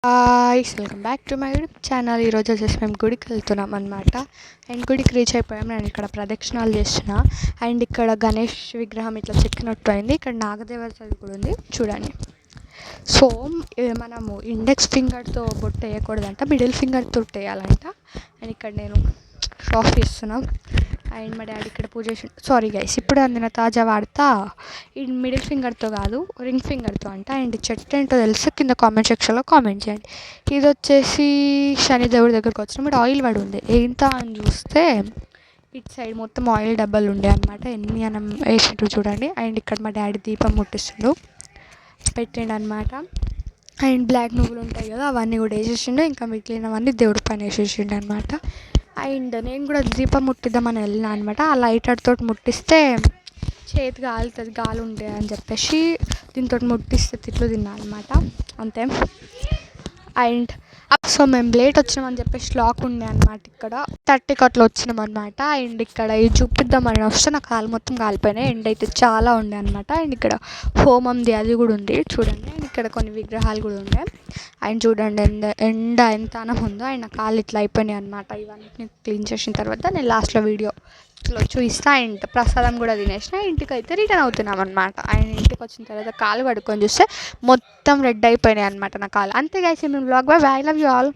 Welcome back to my YouTube channel. ఈరోజు వచ్చేసి మేము గుడికి వెళ్తున్నాం అనమాట. అండ్ గుడికి రీచ్ అయిపోయాం. నేను ఇక్కడ ప్రదక్షిణాలు చేస్తున్నా. అండ్ ఇక్కడ గణేష్ విగ్రహం ఇట్లా చెక్కినట్టు అయింది. ఇక్కడ నాగదేవతది కూడా ఉంది చూడండి. సో మనము ఇండెక్స్ ఫింగర్తో బొట్టు వేయకూడదంట, మిడిల్ ఫింగర్తో వేయాలంట. అండ్ ఇక్కడ నేను షాప్ చేస్తున్నాం. అండ్ మా డాడీ ఇక్కడ పూజ చేసి, సారీ గైస్, ఇప్పుడు అందిన తాజా వార్త, ఈ మిడిల్ ఫింగర్తో కాదు రింగ్ ఫింగర్తో అంట. అండ్ చెట్టు ఏంటో తెలిస్తే కింద కామెంట్ సెక్షన్లో కామెంట్ చేయండి. ఇది వచ్చేసి శనిదేవుడి దగ్గరకు వచ్చినప్పుడు ఆయిల్ పడి ఉంది. ఎంత అని చూస్తే ఇటు సైడ్ మొత్తం ఆయిల్ డబ్బాలు ఉండే అనమాట. ఎన్ని అన్నం వేసిండ్రు చూడండి. అండ్ ఇక్కడ మా డాడీ దీపం ముట్టిస్తుండు, పెట్టిండు అనమాట. అండ్ బ్లాక్ నువ్వులు ఉంటాయి కదా, అవన్నీ కూడా వేసేసిండు. ఇంకా మిగిలినవన్నీ దేవుడి పైన వేసేసిండు అనమాట. అండ్ నేను కూడా దీపం ముట్టిద్దామని వెళ్ళినా అనమాట. ఆ లైటర్ తోటి ముట్టిస్తే చేతి కాలుతుంది, గాలి ఉండే అని చెప్పేసి దీంతో ముట్టిస్తే తిట్లు తిన్నా అనమాట. అంతే. అండ్ సో మేము లేట్ వచ్చినామని చెప్పేసి లాక్ ఉండే అనమాట. ఇక్కడ 30కి అట్లా వచ్చినాం అనమాట. అండ్ ఇక్కడ ఇది చూపిద్దామని వస్తే నా కాలు మొత్తం కాలిపోయినాయి. ఎండ అయితే చాలా ఉండే అనమాట. అండ్ ఇక్కడ హోమంది అది కూడా ఉంది చూడండి. అండ్ ఇక్కడ కొన్ని విగ్రహాలు కూడా ఉండే. అండ్ చూడండి ఎండ ఎంత అనం ఉందో. అండ్ నా కాళ్ళు ఇట్లా అయిపోయినాయి అనమాట. ఇవన్నీ క్లీన్ చేసిన తర్వాత నేను లాస్ట్లో వీడియోలో చూపిస్తా. అండ్ ప్రసాదం కూడా తినేసిన. ఇంటికి అయితే రిటర్న్ అవుతున్నాం అనమాట. అండ్ ఇంటికి వచ్చిన తర్వాత కాలు కడుక్కొని చూస్తే మొత్తం రెడ్ అయిపోయినాయి అనమాట నా కాలు. అంతే గైస్, మేము blog. By, I love you all.